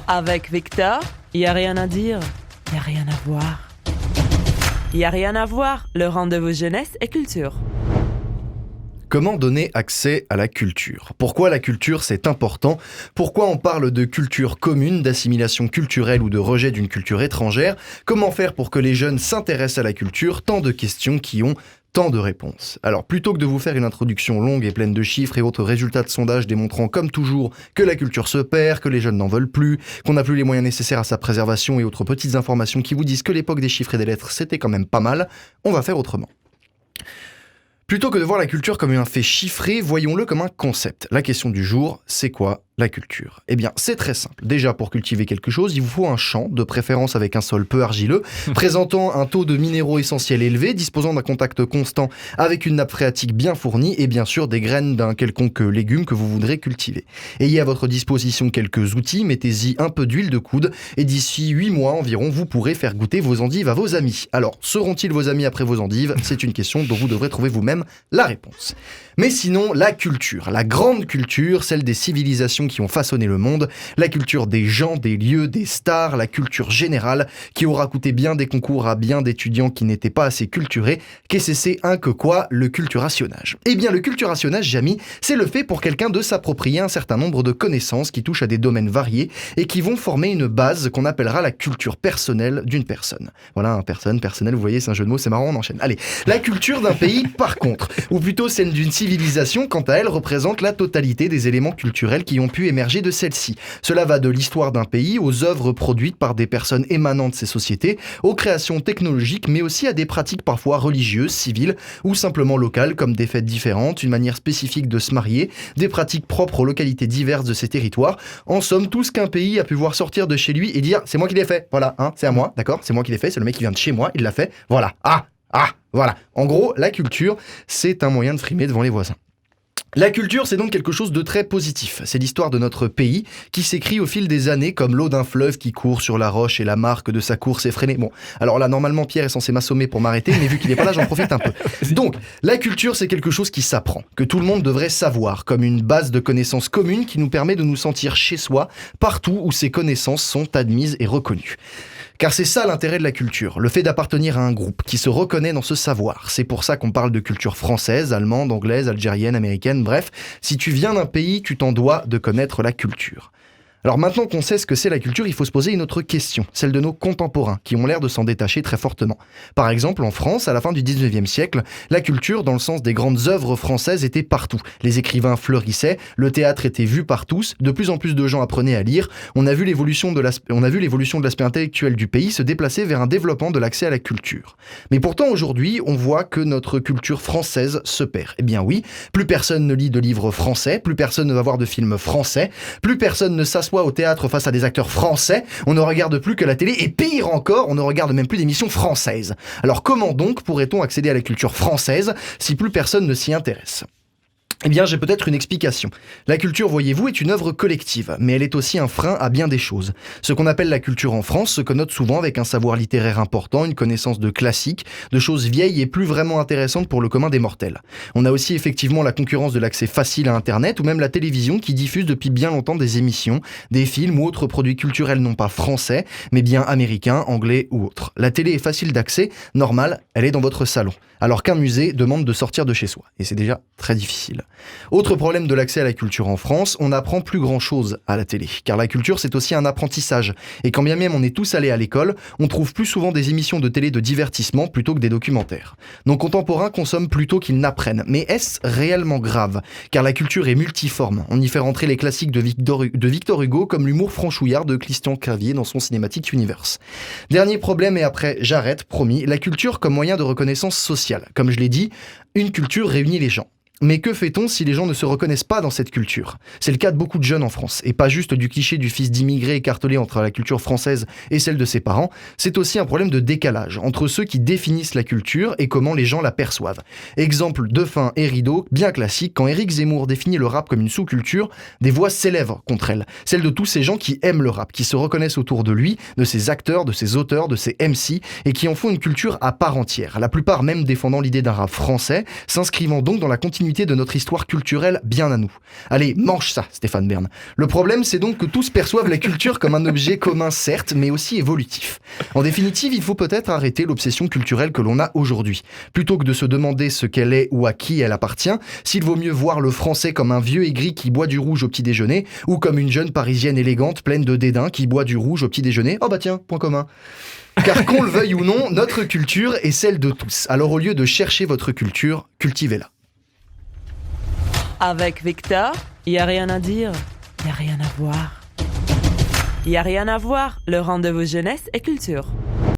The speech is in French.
Avec Victor, y a rien à dire, y a rien à voir. Y a rien à voir, le rendez-vous jeunesse et culture. Comment donner accès à la culture ? Pourquoi la culture c'est important ? Pourquoi on parle de culture commune, d'assimilation culturelle ou de rejet d'une culture étrangère ? Comment faire pour que les jeunes s'intéressent à la culture ? Tant de questions qui ont tant de réponses. Alors plutôt que de vous faire une introduction longue et pleine de chiffres et autres résultats de sondage démontrant comme toujours que la culture se perd, que les jeunes n'en veulent plus, qu'on n'a plus les moyens nécessaires à sa préservation et autres petites informations qui vous disent que l'époque des chiffres et des lettres c'était quand même pas mal, on va faire autrement. Plutôt que de voir la culture comme un fait chiffré, voyons-le comme un concept. La question du jour, c'est quoi la culture ? Eh bien, c'est très simple. Déjà, pour cultiver quelque chose, il vous faut un champ, de préférence avec un sol peu argileux, présentant un taux de minéraux essentiels élevé, disposant d'un contact constant avec une nappe phréatique bien fournie et bien sûr des graines d'un quelconque légume que vous voudrez cultiver. Ayez à votre disposition quelques outils, mettez-y un peu d'huile de coude et d'ici 8 mois environ, vous pourrez faire goûter vos endives à vos amis. Alors, seront-ils vos amis après vos endives ? C'est une question dont vous devrez trouver vous-même la réponse. Mais sinon, la culture, la grande culture, celle des civilisations qui ont façonné le monde, la culture des gens, des lieux, des stars, la culture générale, qui aura coûté bien des concours à bien d'étudiants qui n'étaient pas assez culturés, qu'est-ce que c'est que quoi, le culturationnage ? Eh bien, le culturationnage, Jamy, c'est le fait pour quelqu'un de s'approprier un certain nombre de connaissances qui touchent à des domaines variés et qui vont former une base qu'on appellera la culture personnelle d'une personne. Voilà, personnel, vous voyez, c'est un jeu de mots, c'est marrant, on enchaîne. Allez, la culture d'un pays, par contre, ou plutôt celle d'une civilisation, quant à elle, représente la totalité des éléments culturels qui ont pu émerger de celle-ci. Cela va de l'histoire d'un pays aux œuvres produites par des personnes émanant de ces sociétés, aux créations technologiques, mais aussi à des pratiques parfois religieuses, civiles ou simplement locales, comme des fêtes différentes, une manière spécifique de se marier, des pratiques propres aux localités diverses de ces territoires. En somme, tout ce qu'un pays a pu voir sortir de chez lui et dire « c'est moi qui l'ai fait, voilà, c'est à moi, d'accord, c'est moi qui l'ai fait, c'est le mec qui vient de chez moi, il l'a fait, voilà, voilà. » En gros, la culture, c'est un moyen de frimer devant les voisins. La culture, c'est donc quelque chose de très positif. C'est l'histoire de notre pays qui s'écrit au fil des années comme l'eau d'un fleuve qui court sur la roche et la marque de sa course effrénée. Bon, alors là, normalement, Pierre est censé m'assommer pour m'arrêter, mais vu qu'il n'est pas là, j'en profite un peu. Donc, la culture, c'est quelque chose qui s'apprend, que tout le monde devrait savoir, comme une base de connaissances communes qui nous permet de nous sentir chez soi, partout où ces connaissances sont admises et reconnues. Car c'est ça l'intérêt de la culture, le fait d'appartenir à un groupe qui se reconnaît dans ce savoir. C'est pour ça qu'on parle de culture française, allemande, anglaise, algérienne, américaine, bref. Si tu viens d'un pays, tu t'en dois de connaître la culture. Alors maintenant qu'on sait ce que c'est la culture, il faut se poser une autre question, celle de nos contemporains, qui ont l'air de s'en détacher très fortement. Par exemple, en France, à la fin du 19e siècle, la culture, dans le sens des grandes œuvres françaises, était partout. Les écrivains fleurissaient, le théâtre était vu par tous, de plus en plus de gens apprenaient à lire, on a vu l'évolution de l'aspect intellectuel du pays se déplacer vers un développement de l'accès à la culture. Mais pourtant, aujourd'hui, on voit que notre culture française se perd. Eh bien oui, plus personne ne lit de livres français, plus personne ne va voir de films français, plus personne ne s'assoit au théâtre face à des acteurs français, on ne regarde plus que la télé et pire encore, on ne regarde même plus d'émissions françaises. Alors comment donc pourrait-on accéder à la culture française si plus personne ne s'y intéresse ? Eh bien, j'ai peut-être une explication. La culture, voyez-vous, est une œuvre collective, mais elle est aussi un frein à bien des choses. Ce qu'on appelle la culture en France se connote souvent avec un savoir littéraire important, une connaissance de classiques, de choses vieilles et plus vraiment intéressantes pour le commun des mortels. On a aussi effectivement la concurrence de l'accès facile à Internet ou même la télévision qui diffuse depuis bien longtemps des émissions, des films ou autres produits culturels non pas français, mais bien américains, anglais ou autres. La télé est facile d'accès, normale, elle est dans votre salon. Alors qu'un musée demande de sortir de chez soi. Et c'est déjà très difficile. Autre problème de l'accès à la culture en France, on n'apprend plus grand-chose à la télé. Car la culture, c'est aussi un apprentissage. Et quand bien même on est tous allés à l'école, on trouve plus souvent des émissions de télé de divertissement plutôt que des documentaires. Nos contemporains consomment plutôt qu'ils n'apprennent. Mais est-ce réellement grave ? Car la culture est multiforme. On y fait rentrer les classiques de Victor Hugo comme l'humour franchouillard de Christian Clavier dans son Cinematic Universe. Dernier problème et après j'arrête, promis, la culture comme moyen de reconnaissance sociale. Comme je l'ai dit, une culture réunit les gens. Mais que fait-on si les gens ne se reconnaissent pas dans cette culture ? C'est le cas de beaucoup de jeunes en France, et pas juste du cliché du fils d'immigrés écartelé entre la culture française et celle de ses parents, c'est aussi un problème de décalage entre ceux qui définissent la culture et comment les gens la perçoivent. Exemple Dauphin et Rideau, bien classique, quand Éric Zemmour définit le rap comme une sous-culture, des voix s'élèvent contre elle, celles de tous ces gens qui aiment le rap, qui se reconnaissent autour de lui, de ses acteurs, de ses auteurs, de ses MC, et qui en font une culture à part entière, la plupart même défendant l'idée d'un rap français, s'inscrivant donc dans la continuité continuité de notre histoire culturelle bien à nous. Allez, mange ça, Stéphane Bern. Le problème, c'est donc que tous perçoivent la culture comme un objet commun, certes, mais aussi évolutif. En définitive, il faut peut-être arrêter l'obsession culturelle que l'on a aujourd'hui. Plutôt que de se demander ce qu'elle est ou à qui elle appartient, s'il vaut mieux voir le français comme un vieux aigri qui boit du rouge au petit déjeuner, ou comme une jeune parisienne élégante pleine de dédain qui boit du rouge au petit déjeuner. Oh bah tiens, point commun. Car qu'on le veuille ou non, notre culture est celle de tous. Alors au lieu de chercher votre culture, cultivez-la. Avec Victor, il n'y a rien à dire, il n'y a rien à voir. Il n'y a rien à voir, le rendez-vous jeunesse et culture.